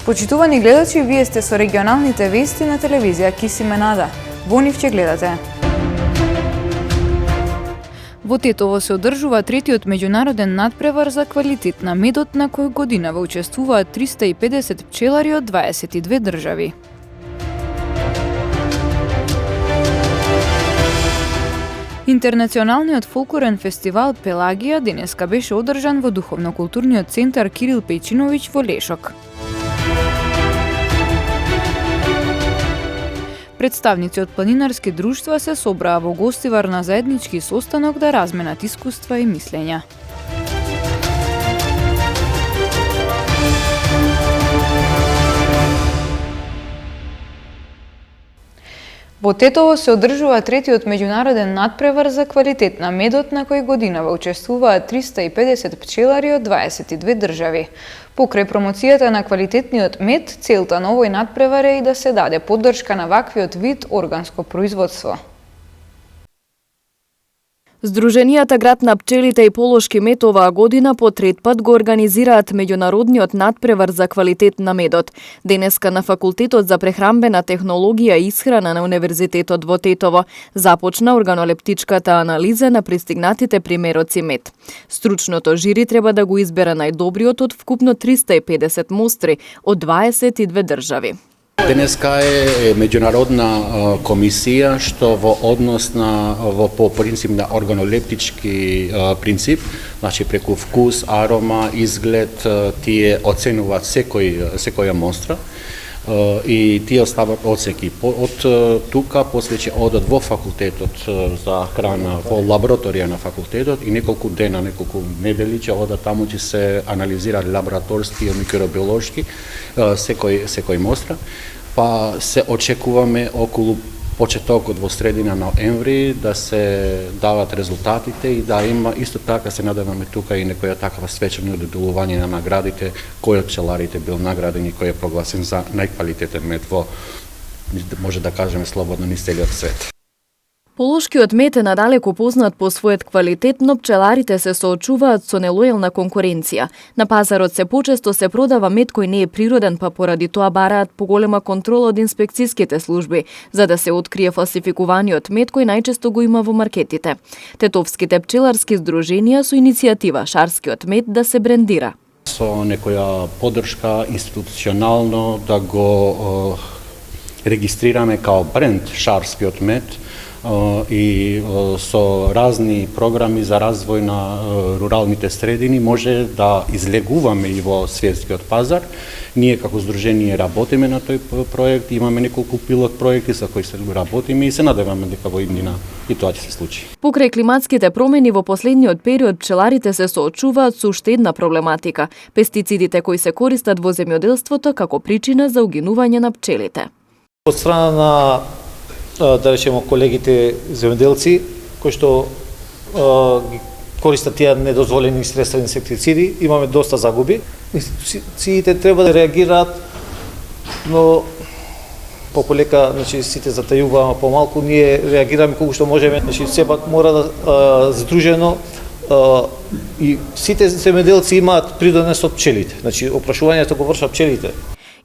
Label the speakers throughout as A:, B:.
A: Почитувани гледачи, вие сте со регионалните вести на телевизија Кисименада. Во нив ќе гледате. Во Тетово се одржува третиот меѓународен надпревар за квалитет на медот, на кој годинава учествуваат 350 пчелари од 22 држави. Интернационалниот фолклорен фестивал Пелагија денеска беше одржан во Духовно-културниот центар Кирил Пејчиновиќ во Лешок. Представници од планинарски друштва се собраа во гостивар на заеднички состанок да разменат искуства и мислења. Во Тетово се одржува третиот меѓународен надпревар за квалитет на медот, на кој годинава учествуваат 350 пчелари од 22 држави. Покрај промоцијата на квалитетниот мед, целта на овој надпревар е и да се даде поддршка на ваквиот вид органско производство.
B: Здруженијата Град на пчелите и Полошки мед оваа година по трет пат го организираат меѓународниот надпревар за квалитет на медот. Денеска на Факултетот за прехранбена технологија и исхрана на Универзитетот во Тетово започна органолептичката анализа на пристигнатите примероци мед. Стручното жири треба да го избере најдобриот од вкупно 350 мостри од 22 држави.
C: Денеска е меѓународна комисија што во однос на по принцип на органолептички принцип, значи преку вкус, арома, изглед, тие оценуваат секоја монстра и тие остават оценки. Од тука после ќе одат во факултетот за храна, во лабораторија на факултетот и неколку дена, неколку недели ќе одат таму, ќе се анализира лабораторски и микробиолошки секој монстра. Па се очекуваме околу почетокот во средина на ноември да се дават резултатите и да има исто така се надеваме тука и некоја таква свечено доделување на наградите, кој од пчеларите бил награден и кој е прогласен за најквалитетен мед во, може да кажеме слободно, низ целиот свет.
B: Полошкиот мед е надалеку познат по својот квалитет, но пчеларите се соочуваат со нелојална конкуренција. На пазарот се почесто се продава мед кој не е природен, па поради тоа бараат поголема контрола од инспекцијските служби, за да се открие фалсификуваниот мед кој најчесто го има во маркетите. Тетовските пчеларски здруженија со иницијатива шарскиот мед да се брендира.
C: Со некоја поддршка институционално да го регистрираме као бренд шарскиот мед, и со разни програми за развој на руралните средини може да излегуваме и во светскиот пазар. Ние како здружение работиме на тој проект, имаме неколку пилот проекти со кои се работиме и се надеваме дека во иднина и тоа ќе се случи.
B: Покрај климатските промени во последниот период пчеларите се соочуваат со уште една проблематика – пестицидите кои се користат во земјоделството како причина за угинување на пчелите.
D: Од страна на да речеме колегите земјоделци кои што ги користат тие недозволени средства инсектициди, имаме доста загуби. Институциите треба да реагираат, но пополека, значи сите затајуваме помалку, ние реагираме колку што можеме, значи сепак мора да здружено и сите земјоделци имаат придонес од пчелите. Значи опрашувањето го вршат пчелите.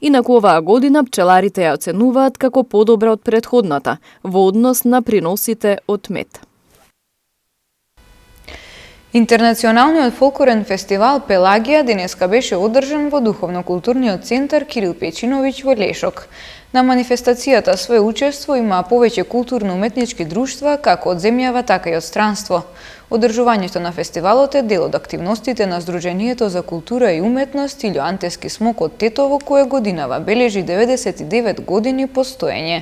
B: Инаку оваа година пчеларите ја оценуваат како подобра од претходната во однос на приносите од мед.
A: Интернационалниот фолклорен фестивал Пелагија денеска беше одржан во Духовно-културниот центар Кирил Пејчиновиќ во Лешок. На манифестацијата свое учество имаа повеќе културно-уметнички друштва како од земјава, така и од странство. Одржувањето на фестивалот е дел од активностите на Здруженијето за култура и уметност или Антески смок од Тетово, кое годинава бележи 99 години постоење.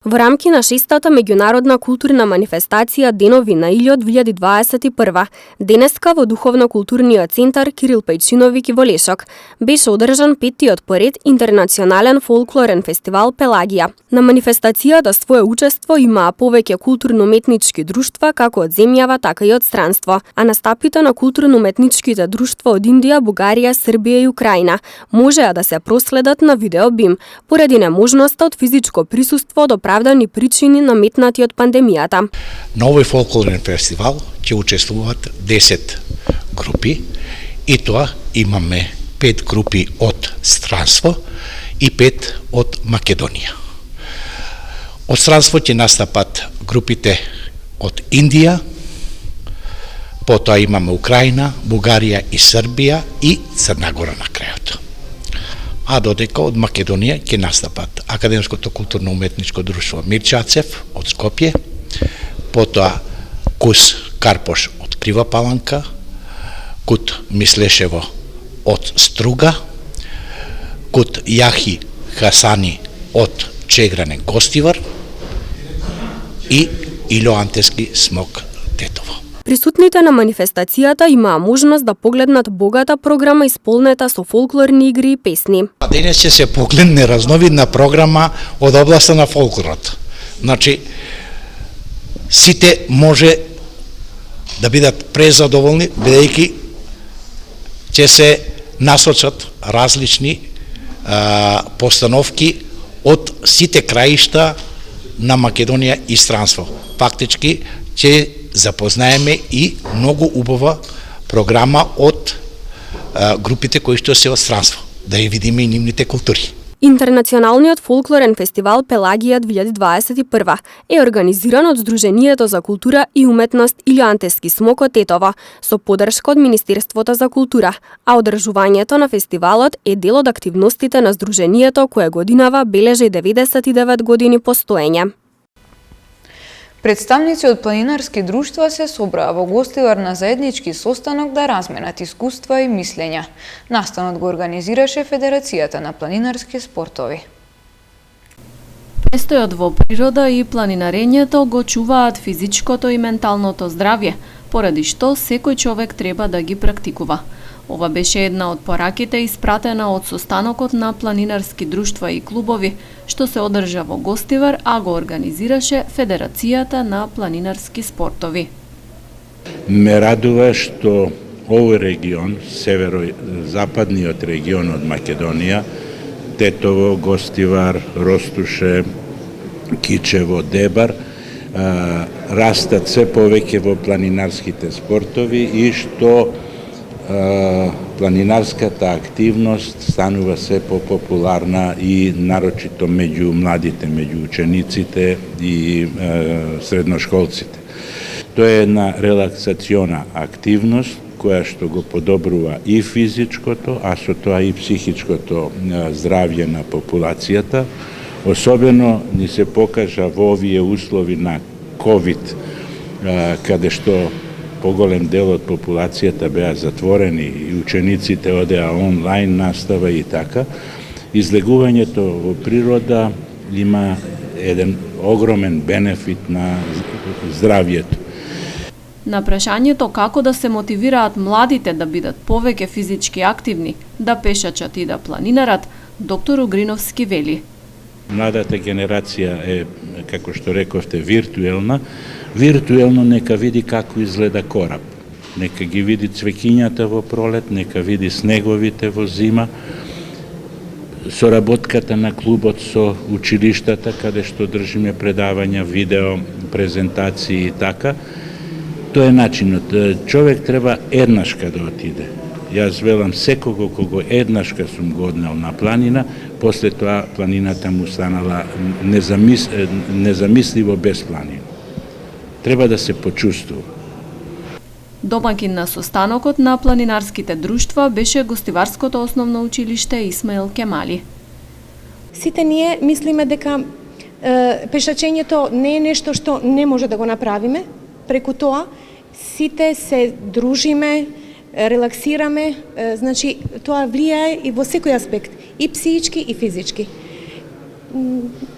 E: Во рамки на 6-та меѓународна културна манифестација Денови на Илјо 2021, денеска во Духовно-културниот центар Кирил Пејчиновиќ во Лешок беше одржан петтиот поред интернационален фолклорен фестивал Пелагија. На манифестацијата свое учество имаа повеќе културно-уметнички друштва како од земјава, така и од странство, а настапите на културно-уметничките друштва од Индија, Бугарија, Србија и Украина можеа да се проследат на видеобим, поради неможноста од физичко присуство до оправдани причини наметнати од пандемијата.
F: На овој фолклорен фестивал ќе учествуваат 10 групи и тоа имаме 5 групи од странство и 5 од Македонија. Од странство ќе настапат групите од Индија, потоа имаме Украина, Бугарија и Србија и Црна Гора на крајот. А додека од Македонија ќе настапат Академското културно-уметничко друштво Мирчацев од Скопје, потоа Кус Карпош од Крива Паланка, Кут Мислешево од Струга, Кут Јахи Хасани од Чегране Гостивар и Ило Антески Смок Тетово.
E: Присутните на манифестацијата имаа можност да погледнат богата програма исполнета со фолклорни игри и песни.
F: Денес ќе се погледне разновидна програма од областа на фолклорот. Значи, сите може да бидат презадоволни, бидејќи ќе се насочат различни постановки од сите краишта на Македонија и странство. Фактички ќе запознаеме и многу убава програма од групите кои што се од странство, да ја видиме и нивните култури.
E: Интернационалниот фолклорен фестивал Пелагија 2021 е организиран од Сдруженијето за култура и уметност Илјо Антески Смоко Тетово со поддршка од Министерството за култура, а одржувањето на фестивалот е дел од активностите на Сдруженијето кое годинава бележи 99 години постоење.
A: Представници од планинарски друштва се собраа во Гостивар на заеднички состанок да разменат искуства и мислења. Настанот го организираше Федерацијата на планинарски спортови.
B: Престојот во природа и планинарењето го чуваат физичкото и менталното здравје, поради што секој човек треба да ги практикува. Ова беше една од пораките испратена од состанокот на планинарски друштва и клубови, што се одржа во Гостивар, а го организираше Федерацијата на планинарски спортови.
G: Ме радува што овој регион, северо-западниот регион од Македонија, Тетово, Гостивар, Ростуше, Кичево, Дебар, растат се повеќе во планинарските спортови и што планинарската активност станува се популарна и нарочито меѓу младите, меѓу учениците и средношколците. Тоа е една релаксациона активност која што го подобрува и физичкото, а со тоа и психичкото здравје на популацијата. Особено ни се покажа во овие услови на COVID, каде што поголем дел од популацијата беа затворени и учениците одеа онлайн настава и така, излегувањето во природа има еден огромен бенефит на здравјето.
B: На прашањето како да се мотивираат младите да бидат повеќе физички активни, да пешачат и да планинарат, доктор Угриновски вели.
G: Младата генерација е, како што рековте, виртуелна. Виртуелно нека види како изгледа кораб. Нека ги види цвеќињата во пролет, нека види снеговите во зима. Соработката на клубот со училиштата, каде што држиме предавања, видео, презентации и така. Тоа е начинот. Човек треба еднашка да отиде. Јас велам секого кого еднашка сум го однел на планина, после тоа планината му станала незамисливо без планина. Треба да се почувствува.
B: Домакин на состанокот на планинарските друштва беше Гостиварското основно училиште Исмаил Кемали.
H: Сите ние мислиме дека пешачењето не е нешто што не може да го направиме. Преку тоа сите се дружиме, релаксираме, значи тоа влијае и во секој аспект, и психички и физички.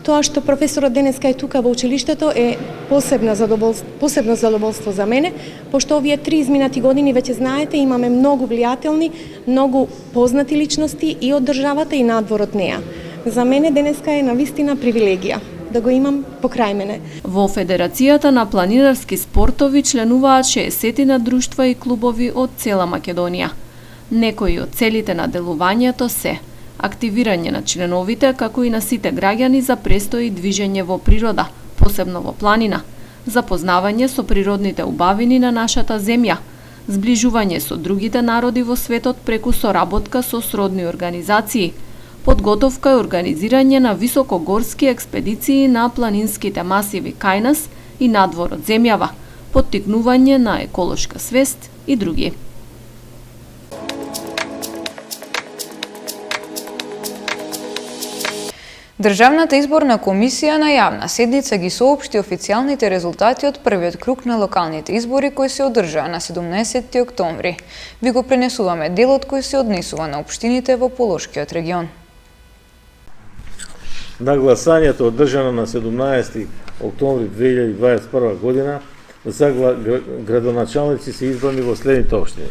H: Тоа што професорот денеска е тука во училиштето е посебно задоволство за мене, пошто овие 3 изминати години веќе знаете имаме многу влијателни, многу познати личности и од државата и надвор од неа. За мене денеска е навистина привилегија да го имам покрај мене.
B: Во Федерацијата на планинарски спортови членуваат 60 друштва и клубови од цела Македонија. Некои од целите на делувањето се активирање на членовите, како и на сите граѓани за престој и движење во природа, посебно во планина, запознавање со природните убавини на нашата земја, зближување со другите народи во светот преку соработка со сродни организации, подготовка и организирање на високогорски експедиции на планинските масиви кај нас и надвор од земјава, поттикнување на еколошка свест и други.
A: Државната изборна комисија на јавна седница ги соопшти официјалните резултати од првиот круг на локалните избори кои се одржаа на 17 октомври. Ви го пренесуваме делот кој се однесува на општините во Полошкиот регион.
D: На гласањето одржано на 17 октомври 2021 година за градоначалници се избрани во следните општини.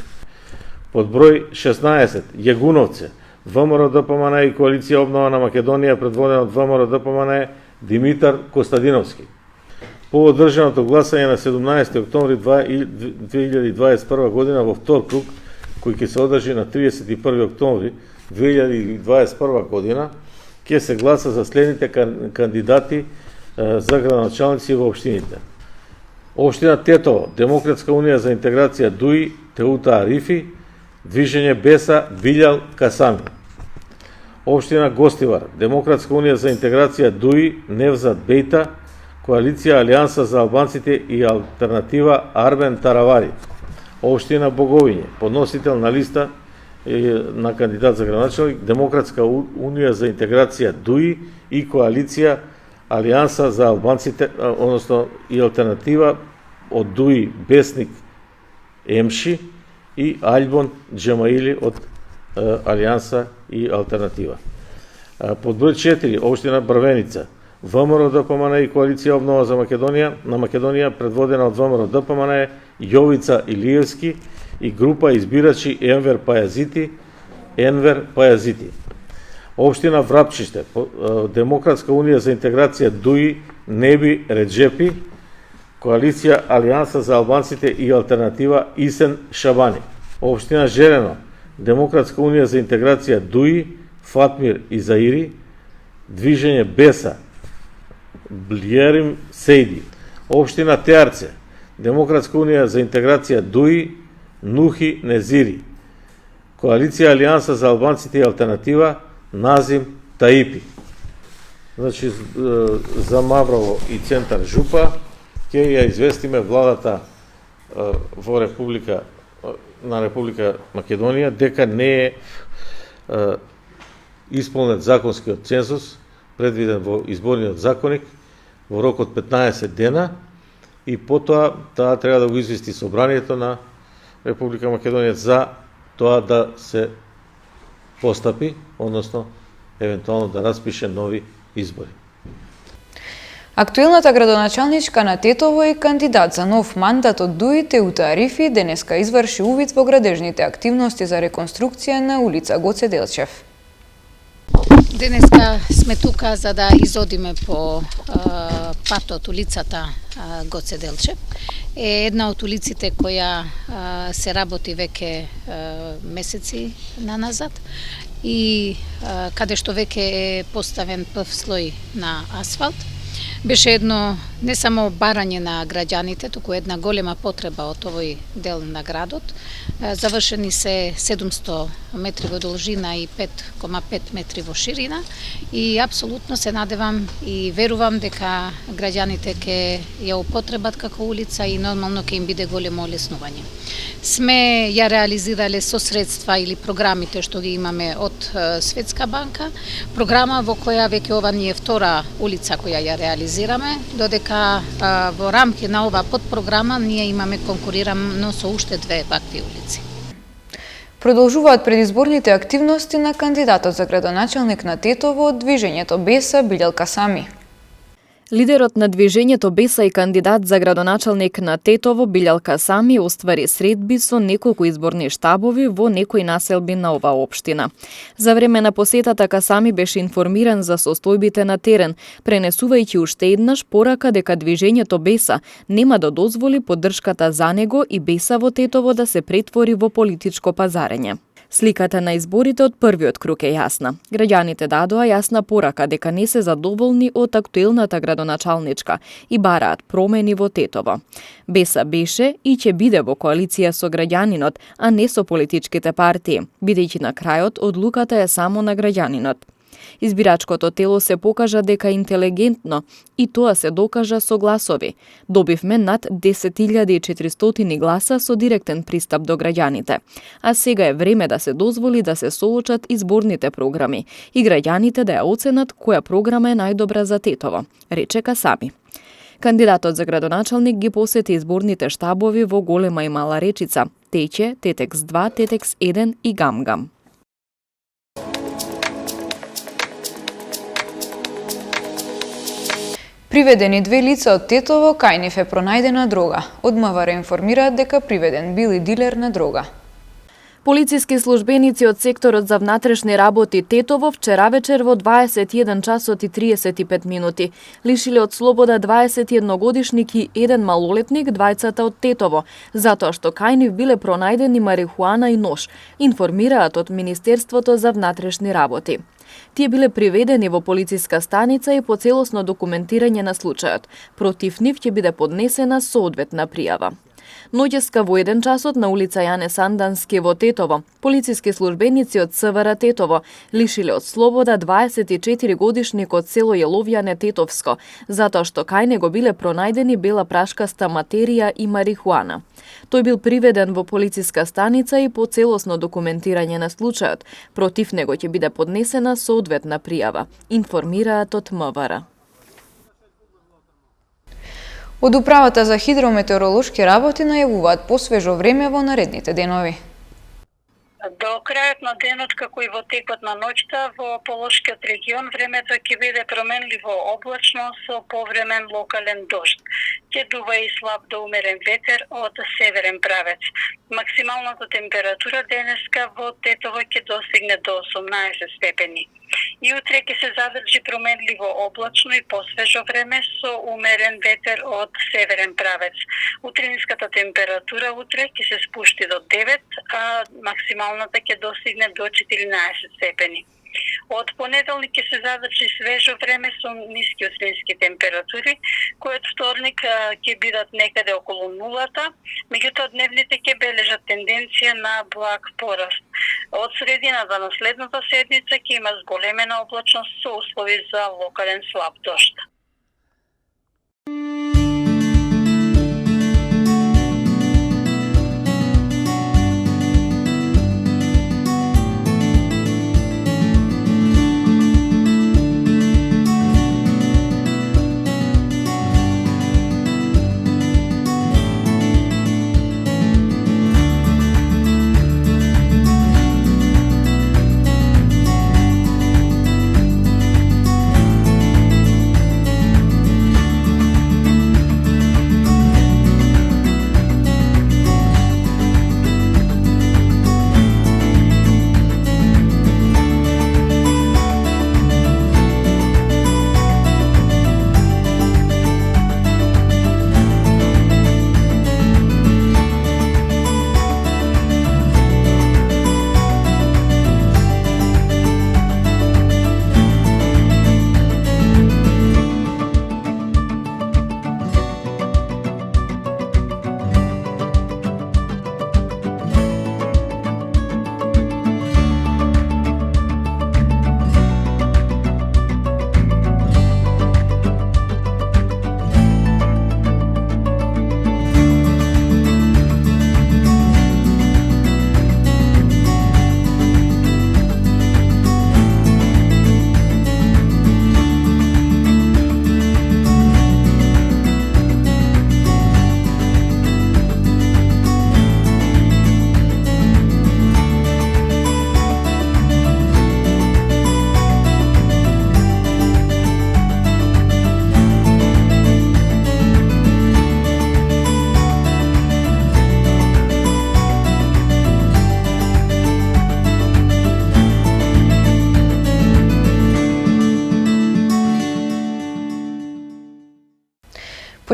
D: Под број 16 Јагуновце, ВМРО ДПМН и Коалиција обнова на Македонија предводена од ВМРО ДПМН Димитар Костадиновски. По одржаното гласање на 17 октомври 2021 година во втор круг, кој ќе се одржи на 31 октомври 2021 година, ќе се гласа за следните кандидати за градоначалници во општините. Општина Тетово, Демократска унија за интеграција ДУИ, Теута Арифи, Движење Беса, Билјал Касами. Општина Гостивар, Демократска унија за интеграција ДУИ, Невзат Бејта, Коалиција Алијанса за албанците и алтернатива Арбен Таравари. Општина Боговиње, подносител на листа на кандидат за градоначалник, Демократска унија за интеграција ДУИ и Коалиција Алијанса за албанците, односно и алтернатива од ДУИ Бесник Емши и Альбон Джемаили од Алијанса и алтернатива. Под број 4 општина Брвеница, ВМРО ДПМН и Коалиција обнова за Македонија, на Македонија предводена од ВМРО ДПМН Јовица Илиевски и група избирачи Енвер Пајазити. Општина Врапчиште, Демократска унија за интеграција ДУИ Неби Реджепи, Коалиција Алијанса за албанците и алтернатива Исен Шабани. Општина Жерено, Демократска унија за интеграција ДУИ Фатмир Изаири, Движење Беса Блиерим Сейди. Општина Теарце, Демократска унија за интеграција ДУИ Нухи Незири. Коалиција Алијанса за албанците и алтернатива Назим Таипи. Значи, за Маврово и Центар Жупа ќе ја известиме владата во Република Македонија дека не е исполнет законскиот цензус предвиден во изборниот законник во рок од 15 дена и потоа таа треба да го извести собранието на Република Македонија за тоа да се постапи, односно евентуално да распише нови избори.
A: Актуелната градоначалничка на Тетово и кандидат за нов мандат од ДУИ Теута Арифи денеска изврши увид во градежните активности за реконструкција на улица Гоце Делчев.
I: Денеска сме тука за да изодиме по патот улицата Гоце Делчев. Е една од улиците која се работи веќе месеци наназад и каде што веќе е поставен прв слој на асфалт. Беше едно не само барање на граѓаните, туку една голема потреба од овој дел на градот. Завршени се 700 метри во должина и 5,5 метри во ширина и апсолутно се надевам и верувам дека граѓаните ќе ја употребат како улица и нормално ќе им биде големо олеснување. Сме ја реализирале со средства или програмите што ги имаме од Светска банка, програма во која веќе ова ни е втора улица која ја реализираме, додека во рамки на ова подпрограма ние имаме конкурирано со уште две вакви улици.
A: Продолжуваат предизборните активности на кандидатот за градоначалник на Тетово од Движењето Беса Билјал Касами.
B: Лидерот на Движењето Беса и кандидат за градоначалник на Тетово Билјал Касами оствари средби со неколку изборни штабови во некои населби на оваа општина. За време на посетата Касами беше информиран за состојбите на терен, пренесувајќи уште еднаш порака дека Движењето Беса нема да дозволи поддршката за него и Беса во Тетово да се претвори во политичко пазарење. Сликата на изборите од првиот круг е јасна. Граѓаните дадоа јасна порака дека не се задоволни од актуелната градоначалничка и бараат промени во Тетово. Беса беше и ќе биде во коалиција со граѓанинот, а не со политичките партии, бидејќи на крајот одлуката е само на граѓанинот. Избирачкото тело се покажа дека интелигентно и тоа се докажа со гласови. Добивме над 10.400 гласа со директен пристап до граѓаните. А сега е време да се дозволи да се соочат изборните програми и граѓаните да ја оценат која програма е најдобра за Тетово, рече Касами. Кандидатот за градоначалник ги посети изборните штабови во Голема и Мала Речица, Теќе, Тетекс 2, Тетекс 1 и Гамгам.
A: Приведени две лица од Тетово, кај нив е пронајдена дрога. Од МВР информираат дека приведен бил и дилер на дрога.
B: Полициски службеници од секторот за внатрешни работи Тетово вчера вечер во 21 часот и 35 минути лишиле од слобода 21 годишник и еден малолетник, двајцата од Тетово, затоа што кај нив биле пронајдени марихуана и нож, информираат од Министерството за внатрешни работи. Тие биле приведени во полициска станица и по целосно документирање на случајот. Против нив ќе биде поднесена соодветна пријава. Ноќеска во 1 часот на улица Јане Сандански во Тетово, полициски службеници од СВР Тетово лишиле од слобода 24 годишник од село Јеловјане Тетовско, затоа што кај него биле пронајдени бела прашкаста материја и марихуана. Тој бил приведен во полициска станица и по целосно документирање на случајот. Против него ќе биде поднесена соодветна пријава, информираат од МВР.
A: Од Управата за хидрометеоролошки работи најавуваат посвежо време во наредните денови.
J: До крајот на денот, како и во текот на ноќта, во Полошкиот регион времето ќе биде променливо облачно со повремен локален дожд. Ќе дува и слаб до умерен ветер од северен правец. Максималната температура денеска во Тетово ќе достигне до 18 степени. И утре ќе се задржи променливо облачно и посвежо време со умерен ветер од северен правец. Утринската температура утре ќе се спушти до 9, а максималната ќе достигне до 14 степени. Од понеделник ќе се задржи свежо време со ниски утрински температури, кои од вторник ќе бидат некаде околу нулата, меѓутоа дневните ќе бележат тенденција на благ пораст. Од средината на следната седмица ќе има зголемена облачност со услови за локален слаб дожд.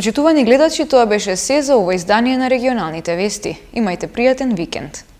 A: Почитувани гледачи, тоа беше се за ова издание на регионалните вести. Имајте пријатен викенд.